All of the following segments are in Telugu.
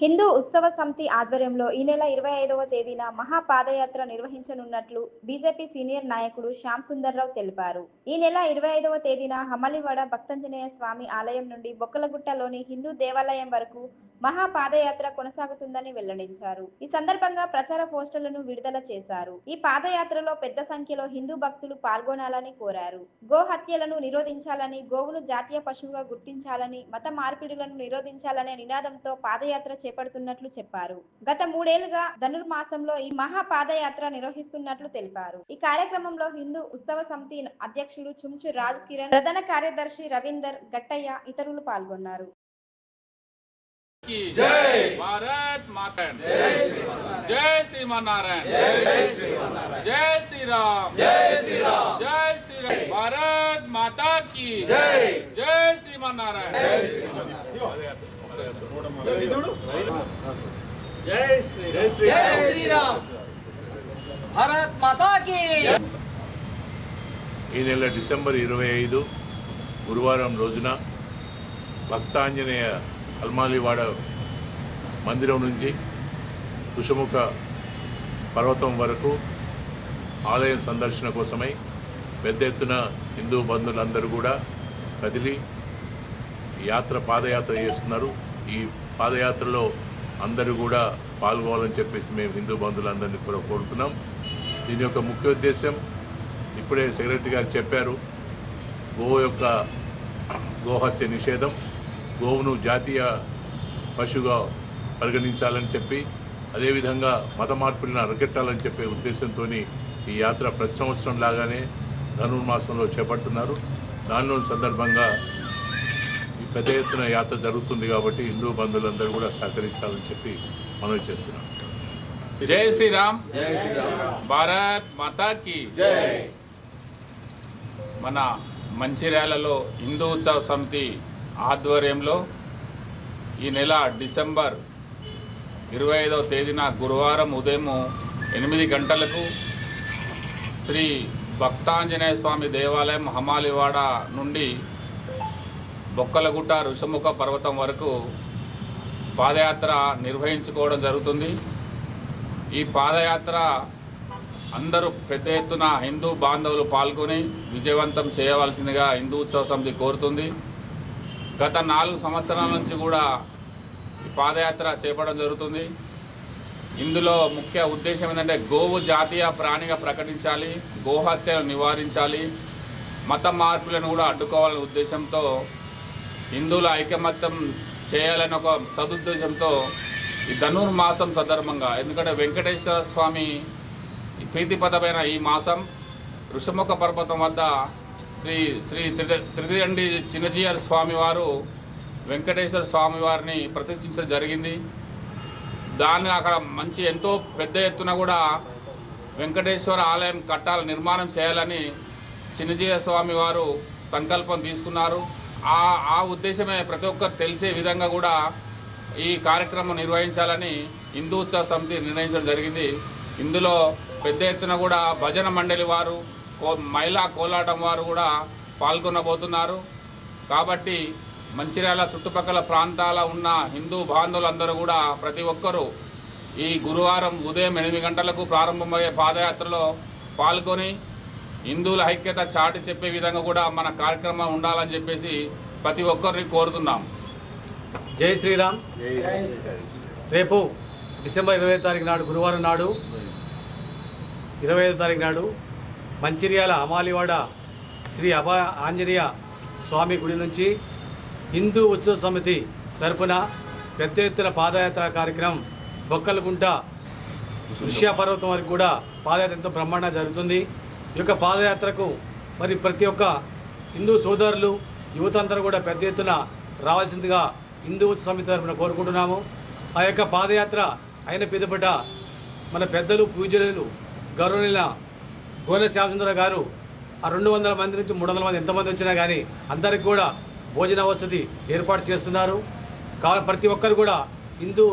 హిందూ ఉత్సవ సమితి ఆధ్వర్యంలో ఈ నెల 25వ తేదీన మహాపాదయాత్ర నిర్వహించనున్నట్లు బీజేపీ సీనియర్ నాయకుడు శ్యామ్ సుందర్రావు తెలిపారు. ఈ నెల 25వ తేదీన హమలివాడ భక్తాంజనేయ స్వామి ఆలయం నుండి బొక్కలగుట్టలోని హిందూ దేవాలయం వరకు మహాపాదయాత్ర కొనసాగుతుందని వెల్లడించారు. ఈ సందర్భంగా ప్రచార పోస్టర్లను విడుదల చేశారు. ఈ పాదయాత్రలో పెద్ద సంఖ్యలో హిందూ భక్తులు పాల్గొనాలని కోరారు. గో హత్యలను నిరోధించాలని, గోవును జాతీయ పశువుగా గుర్తించాలని, మత మార్పిడులను నిరోధించాలనే నినాదంతో పాదయాత్ర చేపడుతున్నట్లు చెప్పారు. గత 3 ఏళ్లుగా ధనుర్మాసంలో ఈ మహాపాదయాత్ర నిర్వహిస్తున్నట్లు తెలిపారు. ఈ కార్యక్రమంలో హిందూ ఉత్సవ సమితి అధ్యక్షులు చుంచు రాజ్ కిరణ్, ప్రధాన కార్యదర్శి రవీందర్, గట్టయ్య ఇతరులు పాల్గొన్నారు. जय भारत माता, जय श्रीमन्नारायण, जय श्री राम, जय श्री राम, भारत माता की जय, जय श्रीमन्नारायण, जय श्री राम, भारत माता की। ఈ నెల డిసెంబర్ 25 గురువారం రోజున భక్తాంజనేయ అల్మాలివాడ మందిరం నుంచి కుశముఖ పర్వతం వరకు ఆలయం సందర్శన కోసమై పెద్ద ఎత్తున హిందూ బంధువులందరూ కూడా కదిలి పాదయాత్ర చేస్తున్నారు. ఈ పాదయాత్రలో అందరూ కూడా పాల్గొవాలని చెప్పేసి మేము హిందూ బంధువులందరినీ కూడా కోరుతున్నాం. దీని యొక్క ముఖ్య ఉద్దేశం ఇప్పుడే సెక్రటరీ గారు చెప్పారు. గోహత్య నిషేధం, గోవును జాతీయ పశువుగా పరిగణించాలని చెప్పి, అదేవిధంగా మత మార్పులను అరికట్టాలని చెప్పే ఉద్దేశంతో ఈ యాత్ర ప్రతి సంవత్సరం లాగానే ధనుర్మాసంలో చేపడుతున్నారు. దానిలో సందర్భంగా ఈ పెద్ద ఎత్తున యాత్ర జరుగుతుంది కాబట్టి హిందూ బంధువులందరూ కూడా సహకరించాలని చెప్పి మనవి చేస్తున్నాం. जय श्री राम, భారత్ మాతా की జై. మన మంచిర్యాలలో హిందూ ఉత్సవ సమితి ఆధ్వర్యంలో ఈ నెల డిసెంబర్ 25వ తేదీన గురువారం ఉదయం 8 గంటలకు శ్రీ భక్తాంజనేయ స్వామి దేవాలయం హమాలివాడ నుండి బొక్కలగుట్ట ఋషముఖ పర్వతం వరకు పాదయాత్ర నిర్వహించుకోవడం జరుగుతుంది. ఈ పాదయాత్ర అందరూ పెద్ద ఎత్తున హిందూ బాంధవులు పాల్గొని విజయవంతం చేయవలసిందిగా హిందూ ఉత్సవ సమితి కోరుతుంది. గత 4 సంవత్సరాల నుంచి కూడా ఈ పాదయాత్ర చేపట్టడం జరుగుతుంది. ఇందులో ముఖ్య ఉద్దేశం ఏంటంటే గోవు జాతీయ ప్రాణిగా ప్రకటించాలి, గోహత్యను నివారించాలి, మత మార్పులను కూడా అడ్డుకోవాలనే ఉద్దేశంతో హిందువుల ఐకమత్యం చేయాలని ఒక సదుద్దేశంతో ఈ ధనుర్మాసం సందర్భంగా, ఎందుకంటే వెంకటేశ్వర స్వామి ప్రీతిపదమైన ఈ మాసం ఋషముఖ పర్వతం వద్ద శ్రీ శ్రీ త్రిదండి చిన్నజీయర్ స్వామివారు వెంకటేశ్వర స్వామివారిని ప్రతిష్ఠించడం జరిగింది. దాన్ని అక్కడ మంచి ఎంతో పెద్ద ఎత్తున కూడా వెంకటేశ్వర ఆలయం నిర్మాణం చేయాలని చిన్నజీయ స్వామి వారు సంకల్పం తీసుకున్నారు. ఆ ఉద్దేశమే ప్రతి ఒక్కరు తెలిసే విధంగా కూడా ఈ కార్యక్రమం నిర్వహించాలని హిందూ ఉత్సవ సమితి నిర్ణయించడం జరిగింది. ఇందులో పెద్ద ఎత్తున కూడా భజన మండలి వారు, మహిళా కోలాటం వారు కూడా పాల్గొనబోతున్నారు. కాబట్టి మంచిర్యాల చుట్టుపక్కల ప్రాంతాల ఉన్న హిందూ బాంధవులందరూ కూడా ప్రతి ఒక్కరూ ఈ గురువారం ఉదయం 8 గంటలకు ప్రారంభమయ్యే పాదయాత్రలో పాల్గొని హిందువుల ఐక్యత చాటి చెప్పే విధంగా కూడా మన కార్యక్రమం ఉండాలని చెప్పేసి ప్రతి ఒక్కరిని కోరుతున్నాం. జై శ్రీరామ్. రేపు డిసెంబర్ 20వ తారీఖు నాడు, గురువారం నాడు 25వ తారీఖు నాడు మంచిర్యాల అమాలివాడ శ్రీ ఆంజనేయ స్వామి గుడి నుంచి హిందూ ఉత్సవ సమితి తరపున పెద్ద ఎత్తున పాదయాత్ర కార్యక్రమం బొక్కలగుంట పర్వతం వరకు కూడా పాదయాత్ర ఎంతో బ్రహ్మాండంగా జరుగుతుంది. ఈ యొక్క పాదయాత్రకు మరి ప్రతి ఒక్క హిందూ సోదరులు, యువత అందరూ కూడా పెద్ద ఎత్తున రావాల్సిందిగా హిందూ ఉత్సవ సమితి తరపున కోరుకుంటున్నాము. ఆ యొక్క పాదయాత్ర అయిన పిదపట మన పెద్దలు, పూజలు, గౌరవనీయుల గోనె శ్యామసుందర గారు ఆ 200 మంది నుంచి 300 మంది ఎంతమంది వచ్చినా కానీ అందరికి కూడా భోజన వసతి ఏర్పాటు చేస్తున్నారు. ప్రతి ఒక్కరు కూడా హిందూ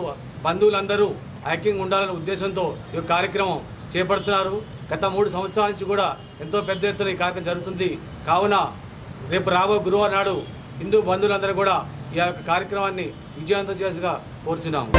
బంధువులందరూ ఐక్యంగా ఉండాలనే ఉద్దేశంతో ఈ కార్యక్రమం చేపడుతున్నారు. గత 3 సంవత్సరాల నుంచి కూడా ఎంతో పెద్ద ఎత్తున ఈ కార్యక్రమం జరుగుతుంది. కావున రేపు రాబో గురువారం నాడు హిందూ బంధువులందరూ కూడా ఈ యొక్క కార్యక్రమాన్ని విజయవంతం చేసిగా కోరుచున్నాము.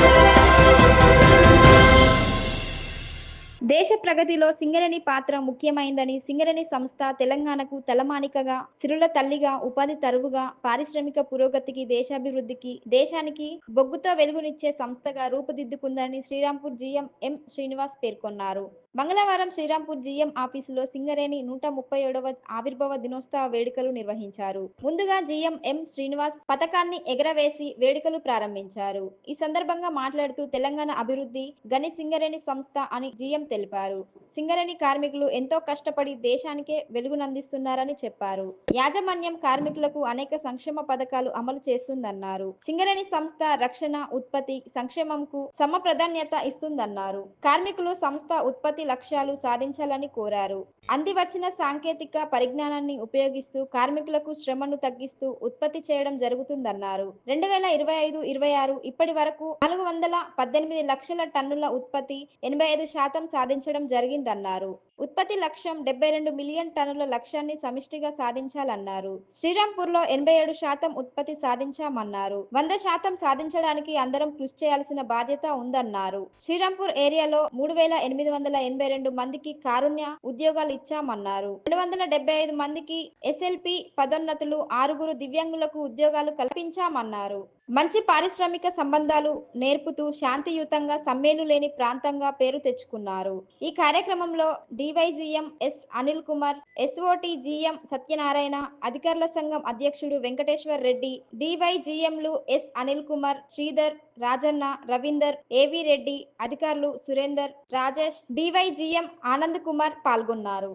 దేశ ప్రగతిలో సింగరేణి పాత్ర ముఖ్యమైందని సింగరేణి సంస్థ తెలంగాణకు తలమానికగా, సిరుల తల్లిగా, ఉపాధి తరువుగా, పారిశ్రామిక పురోగతికి, దేశాభివృద్ధికి, దేశానికి బొగ్గుతో వెలుగునిచ్చే సంస్థగా రూపుదిద్దుకుందని శ్రీరాంపూర్ జీఎం ఎం శ్రీనివాస్ పేర్కొన్నారు. మంగళవారం శ్రీరాంపూర్ జీఎం ఆఫీసులో సింగరేణి 137వ ఆవిర్భావ దినోత్సవ వేడుకలు నిర్వహించారు. ముందుగా జీఎం ఎం శ్రీనివాస్ పతాకాన్ని ఎగరవేసి వేడుకలు ప్రారంభించారు. ఈ సందర్భంగా మాట్లాడుతూ తెలంగాణ అభివృద్ధి గని సింగరేణి సంస్థ అని జీఎం తెలిపారు. సింగరేణి కార్మికులు ఎంతో కష్టపడి దేశానికే వెలుగునందిస్తున్నారని చెప్పారు. యాజమాన్యం కార్మికులకు అనేక సంక్షేమ పథకాలు అమలు చేస్తుందన్నారు. సింగరేణి సంస్థ రక్షణ, ఉత్పత్తి, సంక్షేమంకు సమ ప్రాధాన్యత ఇస్తుందన్నారు. కార్మికులు సంస్థ ఉత్పత్తి లక్ష్యాలు సాధించాలని కోరారు. అందివచ్చిన సాంకేతిక పరిజ్ఞానాన్ని ఉపయోగిస్తూ కార్మికులకు శ్రమను తగ్గిస్తూ ఉత్పత్తి చేయడం జరుగుతుందన్నారు. 2025-26 ఇప్పటి వరకు 418 లక్షల టన్నుల ఉత్పత్తి 85% సాధించడం జరిగిందన్నారు. ఉత్పత్తి లక్ష్యం 72 మిలియన్ టన్నుల లక్ష్యాన్ని సమిష్టిగా సాధించాలన్నారు. శ్రీరాంపూర్లో 87% ఉత్పత్తి సాధించామన్నారు. 100% సాధించడానికి అందరం కృషి చేయాల్సిన బాధ్యత ఉందన్నారు. శ్రీరాంపూర్ ఏరియాలో 3882 మందికి కారుణ్య ఉద్యోగాలు ఇచ్చామన్నారు. 275 మందికి ఎస్ఎల్పి పదోన్నతులు, 6 దివ్యాంగులకు ఉద్యోగాలు కల్పించామన్నారు. మంచి పారిశ్రామిక సంబంధాలు నేర్పుతూ శాంతియుతంగా సమ్మెలు లేని ప్రాంతంగా పేరు తెచ్చుకున్నారు. ఈ కార్యక్రమంలో DYGM S Anil Kumar, SOT GM Satyanarayana, అధికారుల సంఘం అధ్యక్షుడు వెంకటేశ్వర్ రెడ్డి, డివైజీఎంలు ఎస్ అనిల్ కుమార్, శ్రీధర్, రాజన్న, రవీందర్, ఏవి రెడ్డి, అధికారులు సురేందర్, రాజేష్, డివైజీఎం ఆనంద్ కుమార్ పాల్గొన్నారు.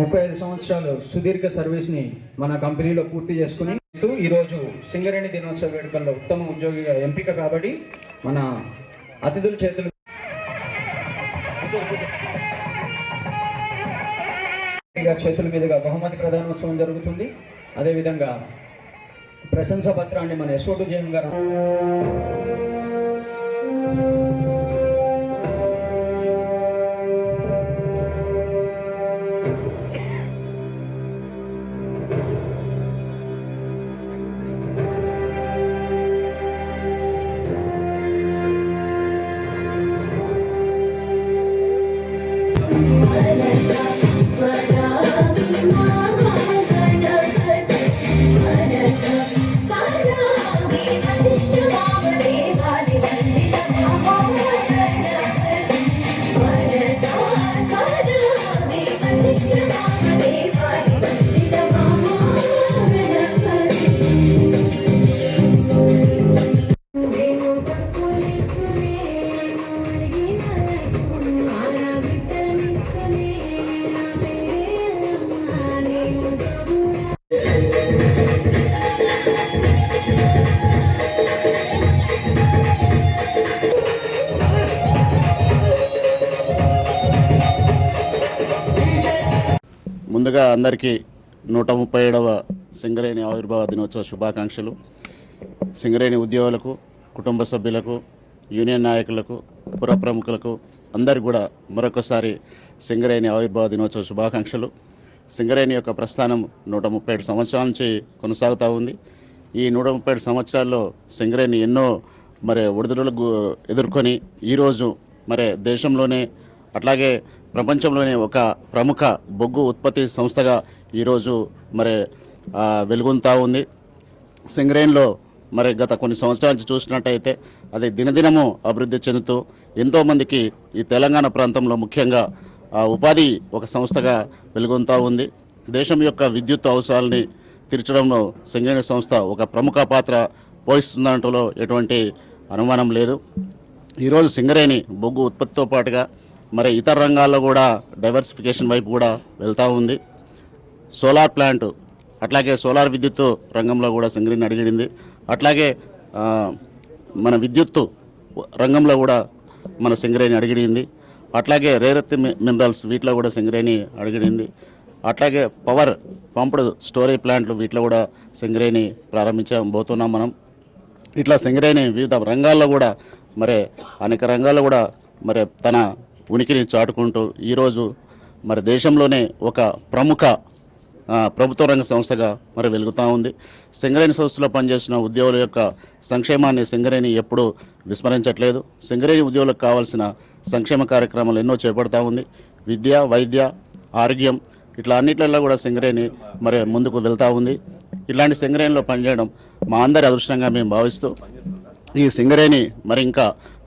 ముప్పై 35 సంవత్సరాలు సుదీర్ఘ సర్వీస్ని మన కంపెనీలో పూర్తి చేసుకుని ఈరోజు సింగరేణి దినోత్సవ వేడుకల్లో ఉత్తమ ఉద్యోగిగా ఎంపిక కాబట్టి మన అతిథుల చేతుల మీదుగా బహుమతి ప్రదానోత్సవం జరుగుతుంది. అదేవిధంగా ప్రశంసా పత్రాన్ని మన ఎస్ఓటు జేఎం గారు ముందుగా అందరికీ 137వ సింగరేణి ఆవిర్భావ దినోత్సవ శుభాకాంక్షలు. సింగరేణి ఉద్యోగులకు, కుటుంబ సభ్యులకు, యూనియన్ నాయకులకు, పుర ప్రముఖులకు అందరికీ కూడా మరొకసారి సింగరేణి ఆవిర్భావ దినోత్సవ శుభాకాంక్షలు. సింగరేణి యొక్క ప్రస్థానం 137 సంవత్సరాల నుంచి కొనసాగుతూ ఉంది. ఈ 137 సంవత్సరాల్లో సింగరేణి ఎన్నో ఒడిదుడులకు ఎదుర్కొని ఈరోజు దేశంలోనే అట్లాగే ప్రపంచంలోనే ఒక ప్రముఖ బొగ్గు ఉత్పత్తి సంస్థగా ఈరోజు వెలుగొందుతూ ఉంది. సింగరేణిలో గత కొన్ని సంవత్సరాల నుంచి చూసినట్టయితే అది దినదినము అభివృద్ధి చెందుతూ ఎంతోమందికి ఈ తెలంగాణ ప్రాంతంలో ముఖ్యంగా ఉపాధి ఒక సంస్థగా వెలుగొందుతూ ఉంది. దేశం యొక్క విద్యుత్ అవసరాలని తీర్చడంలో సింగరేణి సంస్థ ఒక ప్రముఖ పాత్ర పోషిస్తుందంటలో ఎటువంటి అనుమానం లేదు. ఈరోజు సింగరేణి బొగ్గు ఉత్పత్తితో పాటుగా మరి ఇతర రంగాల్లో కూడా డైవర్సిఫికేషన్ వైపు కూడా వెళ్తూ ఉంది. సోలార్ ప్లాంట్ అట్లాగే సోలార్ విద్యుత్ రంగంలో కూడా సింగరేణి అడిగింది. అట్లాగే మన విద్యుత్తు రంగంలో కూడా మన సింగరేణి అడిగింది. అట్లాగే రేరెత్ మినరల్స్ వీటిలో కూడా సింగరేణి అడిగింది. అట్లాగే పవర్ పంప్డ్ స్టోరేజ్ ప్లాంట్లు వీటిలో కూడా సింగరేణి ప్రారంభించబోతున్నాం మనం. ఇట్లా సింగరేణి వివిధ రంగాల్లో కూడా మరి అనేక రంగాల్లో కూడా మరి తన ఉనికిని చాటుకుంటూ ఈరోజు మరి దేశంలోనే ఒక ప్రముఖ ప్రభుత్వ రంగ సంస్థగా మరి వెలుగుతూ ఉంది. సింగరేణి సంస్థలో పనిచేసిన ఉద్యోగుల యొక్క సంక్షేమాన్ని సింగరేణి ఎప్పుడూ విస్మరించట్లేదు. సింగరేణి ఉద్యోగులకు కావాల్సిన సంక్షేమ కార్యక్రమాలు ఎన్నో చేపడతా ఉంది. విద్య, వైద్య, ఆరోగ్యం ఇట్లా అన్నిట్లలో కూడా సింగరేణి మరి ముందుకు వెళ్తూ ఉంది. ఇలాంటి సింగరేణిలో పనిచేయడం మా అందరి అదృష్టంగా మేము భావిస్తూ ఈ సింగరేణి మరి ఇంకా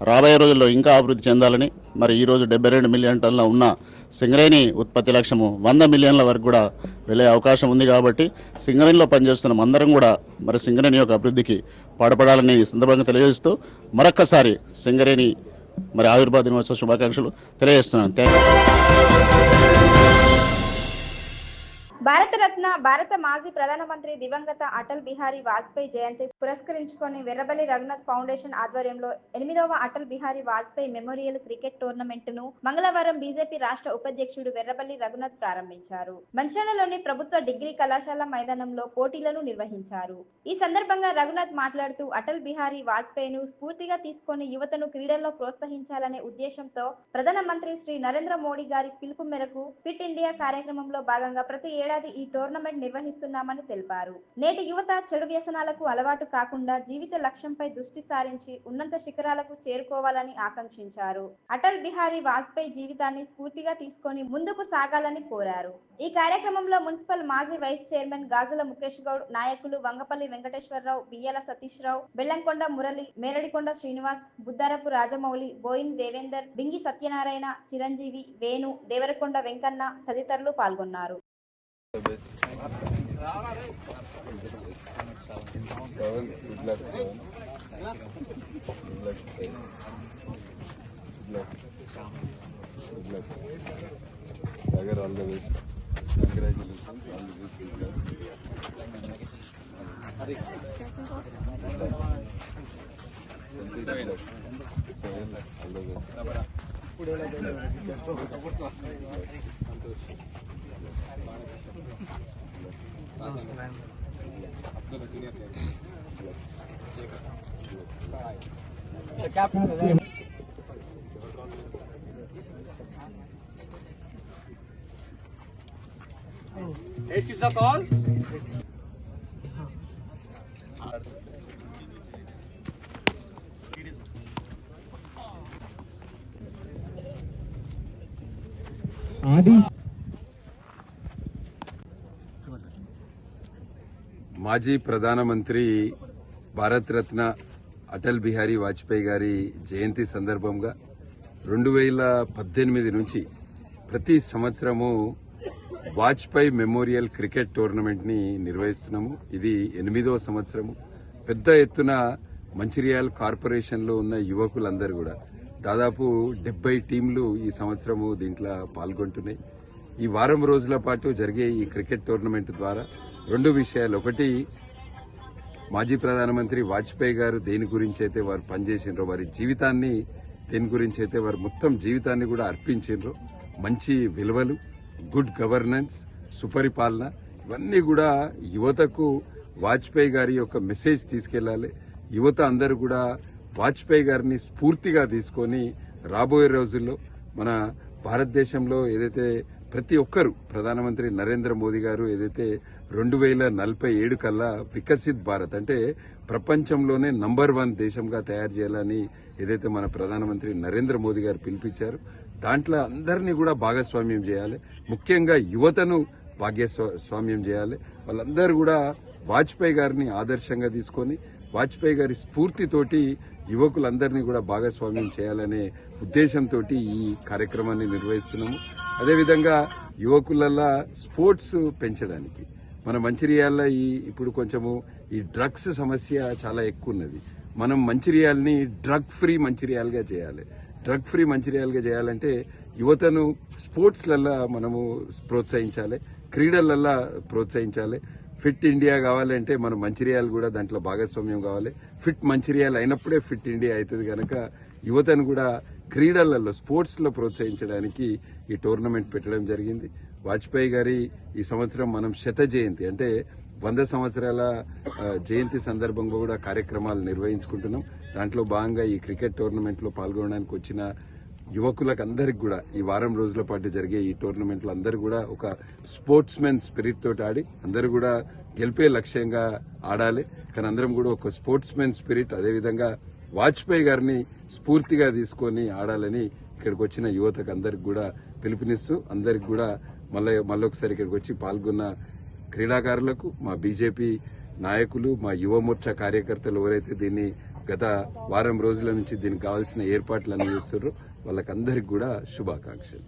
రాబోయే రోజుల్లో ఇంకా అభివృద్ధి చెందాలని మరి ఈరోజు 72 మిలియన్ టన్నుల ఉన్న సింగరేణి ఉత్పత్తి లక్ష్యము 100 మిలియన్ల వరకు కూడా వెళ్ళే అవకాశం ఉంది. కాబట్టి సింగరేణిలో పనిచేస్తున్న అందరం కూడా మరి సింగరేణి యొక్క అభివృద్ధికి పాటుపడాలని ఈ సందర్భంగా తెలియజేస్తూ మరొక్కసారి సింగరేణి మరి ఆవిర్భావ దినోత్సవ శుభాకాంక్షలు తెలియజేస్తున్నాను. భారతరత్న భారత మాజీ ప్రధానమంత్రి దివంగత అటల్ బిహారీ వాజ్పేయి జయంతి పురస్కరించుకొని వెర్రబల్లి రఘునాథ్ ఫౌండేషన్ ఆధ్వర్యంలో 8వ Atal Bihari Vajpayee memorial cricket tournament ను మంగళవారం బీజేపీ రాష్ట్ర ఉపాధ్యక్షుడు వెర్రబల్లి రఘునాథ్ ప్రారంభించారు. మంచిర్యాలలోని ప్రభుత్వ డిగ్రీ కళాశాల మైదానంలో పోటీలను నిర్వహించారు. ఈ సందర్భంగా రఘునాథ్ మాట్లాడుతూ అటల్ బిహారీ వాజ్పేయిను స్ఫూర్తిగా తీసుకొని యువతను క్రీడల్లో ప్రోత్సహించాలనే ఉద్దేశంతో ప్రధానమంత్రి శ్రీ నరేంద్ర మోడీ గారి పిలుపు మేరకు ఫిట్ ఇండియా కార్యక్రమంలో భాగంగా ప్రతి ఏడాది ఈ టోర్నమెంట్ నిర్వహిస్తున్నామని తెలిపారు. నేటి యువత చెడు వ్యసనాలకు అలవాటు కాకుండా జీవిత లక్ష్యంపై దృష్టి సారించి ఉన్నత శిఖరాలకు చేరుకోవాలని ఆకాంక్షించారు. అటల్ బిహారీ వాజ్పేయి జీవితాన్ని స్ఫూర్తిగా తీసుకొని ముందుకు సాగాలని కోరారు. ఈ కార్యక్రమంలో మున్సిపల్ మాజీ వైస్ చైర్మన్ గాజుల ముఖేష్ గౌడ్, నాయకులు వంగపల్లి వెంకటేశ్వరరావు, బియ్యాల సతీష్ రావు, బెల్లంకొండ మురళి, మేరడికొండ శ్రీనివాస్, బుద్దారపు రాజమౌళి, బోయిన్ దేవేందర్, బింగి సత్యనారాయణ, చిరంజీవి, వేణు, దేవరకొండ వెంకన్న తదితరులు పాల్గొన్నారు. All the best. Congratulations. All the best. This is the call. మాజీ ప్రధానమంత్రి భారతరత్న అటల్ బిహారీ వాజ్పేయి గారి జయంతి సందర్భంగా 2018 నుంచి ప్రతి సంవత్సరము వాజ్పేయి మెమోరియల్ క్రికెట్ టోర్నమెంట్ ని నిర్వహిస్తున్నాము. ఇది 8వ సంవత్సరము. పెద్ద ఎత్తున మంచిర్యాల కార్పొరేషన్ లో ఉన్న యువకులందరూ కూడా దాదాపు 70 టీంలు ఈ సంవత్సరము దీంట్లో పాల్గొంటున్నాయి. ఈ వారం రోజుల పాటు జరిగే ఈ క్రికెట్ టోర్నమెంట్ ద్వారా 2 విషయాలు. ఒకటి, మాజీ ప్రధానమంత్రి వాజ్పేయి గారు దేని గురించి అయితే వారు పనిచేసినారో, వారి జీవితాన్ని దేని గురించి అయితే వారు మొత్తం జీవితాన్ని కూడా అర్పించారో, మంచి విలువలు, గుడ్ గవర్నెన్స్, సుపరిపాలన, ఇవన్నీ కూడా యువతకు వాజ్పేయి గారి యొక్క మెసేజ్ తీసుకెళ్లాలి. యువత అందరూ కూడా వాజ్పేయి గారిని స్ఫూర్తిగా తీసుకొని రాబోయే రోజుల్లో మన భారతదేశంలో ఏదైతే ప్రతి ఒక్కరు ప్రధానమంత్రి నరేంద్ర మోదీ గారు ఏదైతే 2047 కల్లా వికసిత్ భారత్ అంటే ప్రపంచంలోనే నంబర్ 1 దేశంగా తయారు చేయాలని ఏదైతే మన ప్రధానమంత్రి నరేంద్ర మోదీ గారు పిలిపించారు, దాంట్లో అందరినీ కూడా భాగస్వామ్యం చేయాలి. ముఖ్యంగా యువతను భాగస్వామ్యం చేయాలి. వాళ్ళందరూ కూడా వాజ్పేయి గారిని ఆదర్శంగా తీసుకొని వాజ్పేయి గారి స్ఫూర్తితోటి యువకులందరినీ కూడా భాగస్వామ్యం చేయాలనే ఉద్దేశంతో ఈ కార్యక్రమాన్ని నిర్వహిస్తున్నాము. అదేవిధంగా యువకులల్లో స్పోర్ట్స్ పెంచడానికి మన మంచిర్యాలలో ఇప్పుడు కొంచెము ఈ డ్రగ్స్ సమస్య చాలా ఎక్కువ ఉన్నది. మనం మంచిర్యాలని డ్రగ్ ఫ్రీ మంచిర్యాలుగా చేయాలి. డ్రగ్ ఫ్రీ మంచిర్యాలుగా చేయాలంటే యువతను స్పోర్ట్స్లల్లో మనము ప్రోత్సహించాలి, క్రీడలల్లో ప్రోత్సహించాలి. ఫిట్ ఇండియా కావాలంటే మనం మంచిర్యాలు కూడా దాంట్లో భాగస్వామ్యం కావాలి. ఫిట్ మంచిర్యాలు అయినప్పుడే ఫిట్ ఇండియా అవుతుంది కనుక యువతను కూడా క్రీడలలో స్పోర్ట్స్లో ప్రోత్సహించడానికి ఈ టోర్నమెంట్ పెట్టడం జరిగింది. వాజ్పేయి గారి ఈ సంవత్సరం మనం శత జయంతి అంటే 100 సంవత్సరాల జయంతి సందర్భంగా కూడా కార్యక్రమాలు నిర్వహించుకుంటున్నాం. దాంట్లో భాగంగా ఈ క్రికెట్ టోర్నమెంట్లో పాల్గొనడానికి వచ్చిన యువకులకు అందరికి కూడా ఈ వారం రోజుల పాటు జరిగే ఈ టోర్నమెంట్లో అందరూ కూడా ఒక స్పోర్ట్స్ మెన్ స్పిరిట్ తోటి ఆడి అందరూ కూడా గెలిపే లక్ష్యంగా ఆడాలి. కానీ అందరం కూడా ఒక స్పోర్ట్స్ మెన్ స్పిరిట్ అదేవిధంగా వాజ్పేయి గారిని స్ఫూర్తిగా తీసుకొని ఆడాలని ఇక్కడికి వచ్చిన యువతకు అందరికి కూడా పిలుపునిస్తూ అందరికి కూడా మళ్ళొకసారి ఇక్కడికి వచ్చి పాల్గొన్న క్రీడాకారులకు, మా బీజేపీ నాయకులు, మా యువ మోర్చా కార్యకర్తలు ఎవరైతే దీన్ని గత వారం రోజుల నుంచి దీనికి కావాల్సిన ఏర్పాట్లన్నీ చేస్తున్నారో వాళ్ళకందరికి కూడా శుభాకాంక్షలు.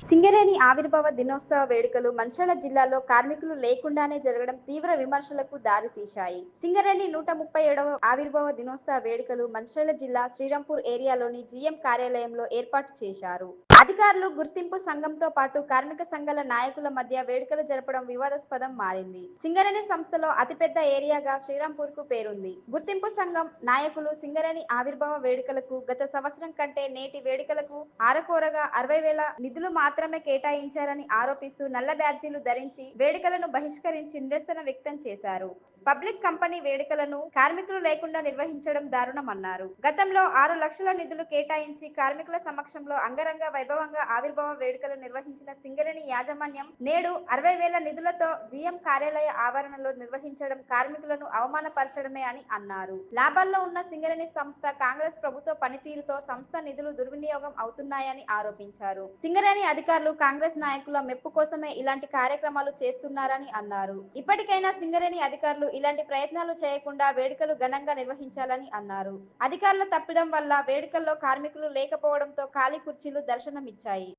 సింగరేణి ఆవిర్భావ దినోత్సవ వేడుకలు మంచిర్యాల జిల్లాలో కార్మికులు లేకుండానే జరగడం తీవ్ర విమర్శలకు దారితీశాయి. సింగరేణి 137వ ఆవిర్భావ దినోత్సవ వేడుకలు మంచిర్యాల జిల్లా శ్రీరాంపూర్ ఏరియాలోని జీఎం కార్యాలయంలో ఏర్పాటు చేశారు. అధికారులు, గుర్తింపు సంఘంతో పాటు కార్మిక సంఘాల నాయకుల మధ్య వేడుకలు జరపడం వివాదాస్పదం మారింది. సింగరేణి సంస్థలో అతిపెద్ద ఏరియాగా శ్రీరాంపూర్ కు పేరుంది. గుర్తింపు సంఘం నాయకులు సింగరేణి ఆవిర్భావ వేడుకలకు గత సంవత్సరం కంటే నేటి వేడుకలకు ఆరకోరగా 60,000 నిధులు మాత్రమే కేటాయించారని ఆరోపిస్తూ నల్ల బ్యాడ్జీలు ధరించి వేడుకలను బహిష్కరించి నిరసన వ్యక్తం చేశారు. పబ్లిక్ కంపెనీ వేడుకలను కార్మికులు లేకుండా నిర్వహించడం దారుణమన్నారు. గతంలో 6 లక్షల నిధులు కేటాయించి కార్మికుల సమక్షంలో అంగరంగ వైభవంగా ఆవిర్భావ వేడుకలు నిర్వహించిన సింగరేణి యాజమాన్యం నేడు 60,000 నిధులతో జీఎం కార్యాలయ ఆవరణలో నిర్వహించడం కార్మికులను అవమానపరచడమే అని అన్నారు. లాభాల్లో ఉన్న సింగరేణి సంస్థ కాంగ్రెస్ ప్రభుత్వ పనితీరుతో సంస్థ నిధులు దుర్వినియోగం అవుతున్నాయని ఆరోపించారు. సింగరేణి అధికారులు కాంగ్రెస్ నాయకుల మెప్పు కోసమే ఇలాంటి కార్యక్రమాలు చేస్తున్నారని అన్నారు. ఇప్పటికైనా సింగరేణి అధికారులు ఇలాంటి ప్రయత్నాలు చేయకుండా వేడుకలు ఘనంగా నిర్వహించాలని అన్నారు. అధికారుల తప్పిదం వల్ల వేడుకల్లో కార్మికులు లేకపోవడంతో ఖాళీ కుర్చీలు దర్శనమిచ్చాయి.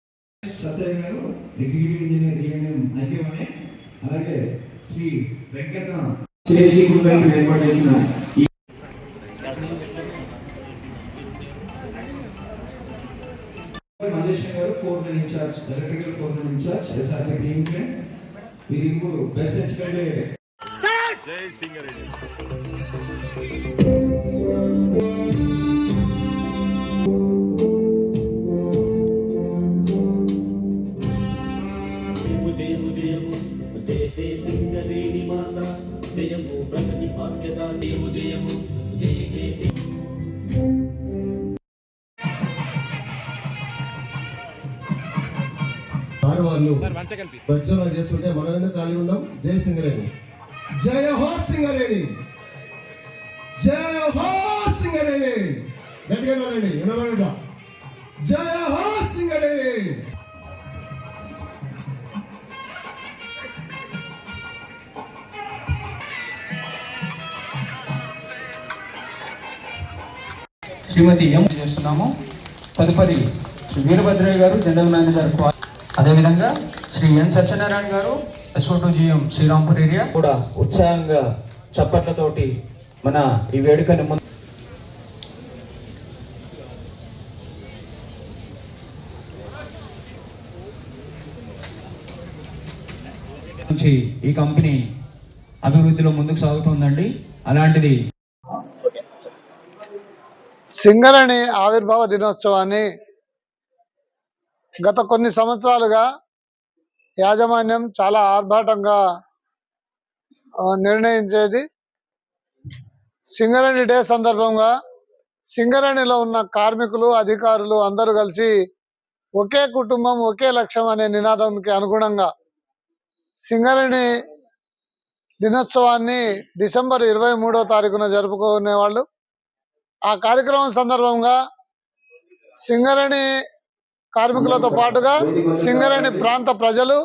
జై సింగరేణి. సింగరేణి మాత జయము ప్రగతి భాగ్యద దేవు జయము జయ హే వాళ్ళు ప్రచారం చేస్తుంటే మనమైనా ఖాళీ ఉన్నాం. జై సింగరేణి, జయ హో సింగరేణి, జయ హో సింగరేణి. గట్టిగా వినాలండి, వినబడట. జయ హో సింగరేణి. శ్రీమతి ఎం చేస్తున్నాము. తదుపరి శ్రీ వీరభద్రయ్య గారు, జనరల్ మేనేజర్, అదేవిధంగా శ్రీ ఎన్ సత్యనారాయణ గారు, SO2 GM శ్రీరాంపూర్ ఏరియా కూడా ఉత్సాహంగా చప్పట్లతోటి మన ఈ వేడుకను నుంచి ఈ కంపెనీ అభివృద్ధిలో ముందుకు సాగుతుందండి. అలాంటిది సింగరేణి ఆవిర్భావ దినోత్సవాన్ని గత కొన్ని సంవత్సరాలుగా యాజమాన్యం చాలా ఆర్భాటంగా నిర్ణయించేది. సింగరేణి డే సందర్భంగా సింగరేణిలో ఉన్న కార్మికులు, అధికారులు అందరూ కలిసి ఒకే కుటుంబం ఒకే లక్ష్యం అనే నినాదానికి అనుగుణంగా సింగరేణి దినోత్సవాన్ని డిసెంబర్ 23వ తారీఖున జరుపుకునేవాళ్ళు. ఆ కార్యక్రమం సందర్భంగా సింగరేణి కార్మికులతో పాటుగా సింగరేణి ప్రాంత ప్రజలు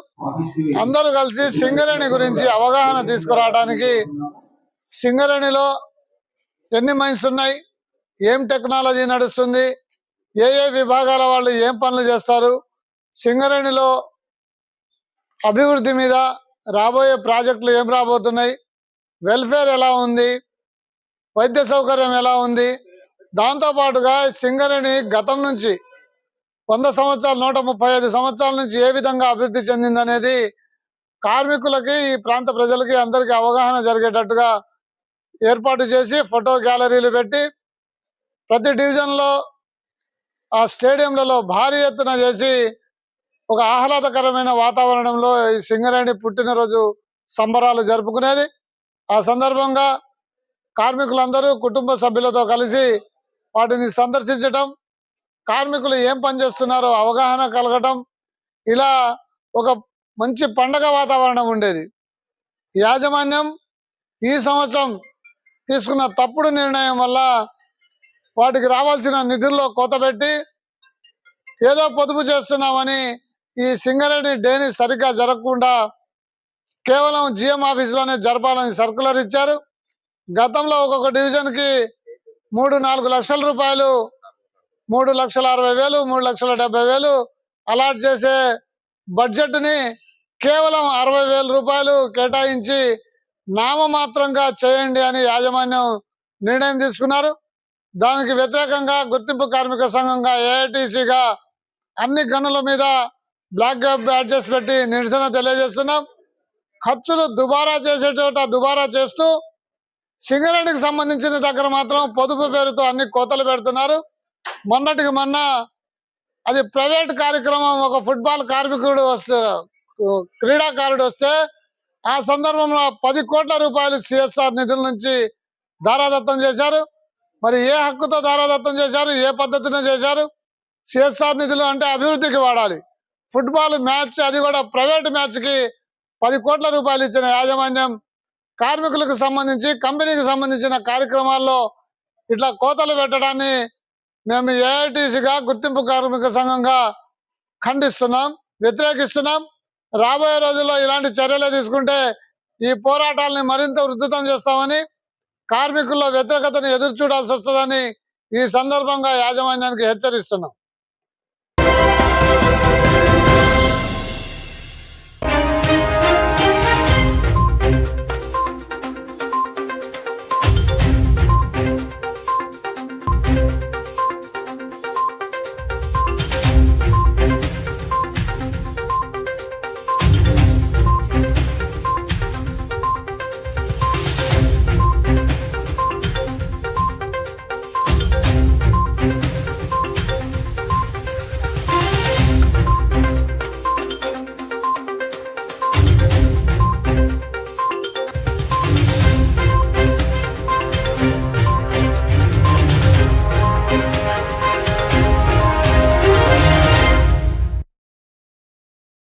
అందరూ కలిసి సింగరేణి గురించి అవగాహన తీసుకురావడానికి, సింగరేణిలో ఎన్ని మైన్స్ ఉన్నాయి, ఏం టెక్నాలజీ నడుస్తుంది, ఏ ఏ విభాగాల వాళ్ళు ఏం పనులు చేస్తారు, సింగరేణిలో అభివృద్ధి మీద రాబోయే ప్రాజెక్టులు ఏం రాబోతున్నాయి, వెల్ఫేర్ ఎలా ఉంది, వైద్య సౌకర్యం ఎలా ఉంది, దాంతోపాటుగా సింగరేణి గతం నుంచి 100 సంవత్సరాలు 135 సంవత్సరాల నుంచి ఏ విధంగా అభివృద్ధి చెందిందనేది కార్మికులకి, ఈ ప్రాంత ప్రజలకి అందరికీ అవగాహన జరిగేటట్టుగా ఏర్పాటు చేసి ఫోటో గ్యాలరీలు పెట్టి ప్రతి డివిజన్లో ఆ స్టేడియంలలో భారీ ఎత్తున చేసి ఒక ఆహ్లాదకరమైన వాతావరణంలో ఈ సింగరేణి పుట్టినరోజు సంబరాలు జరుపుకునేది. ఆ సందర్భంగా కార్మికులందరూ కుటుంబ సభ్యులతో కలిసి వాటిని సందర్శించటం, కార్మికులు ఏం పనిచేస్తున్నారో అవగాహన కలగటం, ఇలా ఒక మంచి పండగ వాతావరణం ఉండేది. యాజమాన్యం ఈ సంవత్సరం తీసుకున్న తప్పుడు నిర్ణయం వల్ల వాటికి రావాల్సిన నిధుల్లో కోత పెట్టి ఏదో పొదుపు చేస్తున్నామని ఈ సింగరేణి డేని సరిగ్గా జరగకుండా కేవలం జిఎం ఆఫీసులోనే జరపాలని సర్కులర్ ఇచ్చారు. గతంలో ఒక్కొక్క డివిజన్కి 3-4 లక్షల రూపాయలు, 3,60,000, 3,70,000 అలాట్ చేసే బడ్జెట్ని కేవలం 60,000 రూపాయలు కేటాయించి నామమాత్రంగా చేయండి అని యాజమాన్యం నిర్ణయం తీసుకున్నారు. దానికి వ్యతిరేకంగా గుర్తింపు కార్మిక సంఘంగా ఏఐటీసీగా అన్ని గనుల మీద బ్లాక్ బ్యాడ్జెస్ పెట్టి నిరసన తెలియజేస్తున్నాం. ఖర్చులు దుబారా చేసే చోట దుబారా చేస్తూ సింగరేణికి సంబంధించిన దగ్గర మాత్రం పొదుపు పేరుతో అన్ని కోతలు పెడుతున్నారు. మొన్నటికి మొన్న అది ప్రైవేట్ కార్యక్రమం, ఒక ఫుట్బాల్ కార్మికుడు క్రీడాకారుడు వస్తే ఆ సందర్భంలో 10 కోట్ల రూపాయలు సిఎస్ఆర్ నిధుల నుంచి దారాదత్తం చేశారు. మరి ఏ హక్కుతో దారాదత్తం చేశారు, ఏ పద్ధతిలో చేశారు? సిఎస్ఆర్ నిధులు అంటే అభివృద్ధికి వాడాలి. ఫుట్బాల్ మ్యాచ్, అది కూడా ప్రైవేట్ మ్యాచ్కి 10 కోట్ల రూపాయలు ఇచ్చిన యాజమాన్యం కార్మికులకు సంబంధించి, కంపెనీకి సంబంధించిన కార్యక్రమాల్లో ఇట్లా కోతలు పెట్టడాన్ని మేము ఏఐటీసీగా గుర్తింపు కార్మిక సంఘంగా ఖండిస్తున్నాం, వ్యతిరేకిస్తున్నాం. రాబోయే రోజుల్లో ఇలాంటి చర్యలు తీసుకుంటే ఈ పోరాటాలని మరింత ఉధృతం చేస్తామని, కార్మికుల్లో వ్యతిరేకతను ఎదురు చూడాల్సి వస్తుందని ఈ సందర్భంగా యాజమాన్యానికి హెచ్చరిస్తున్నాం.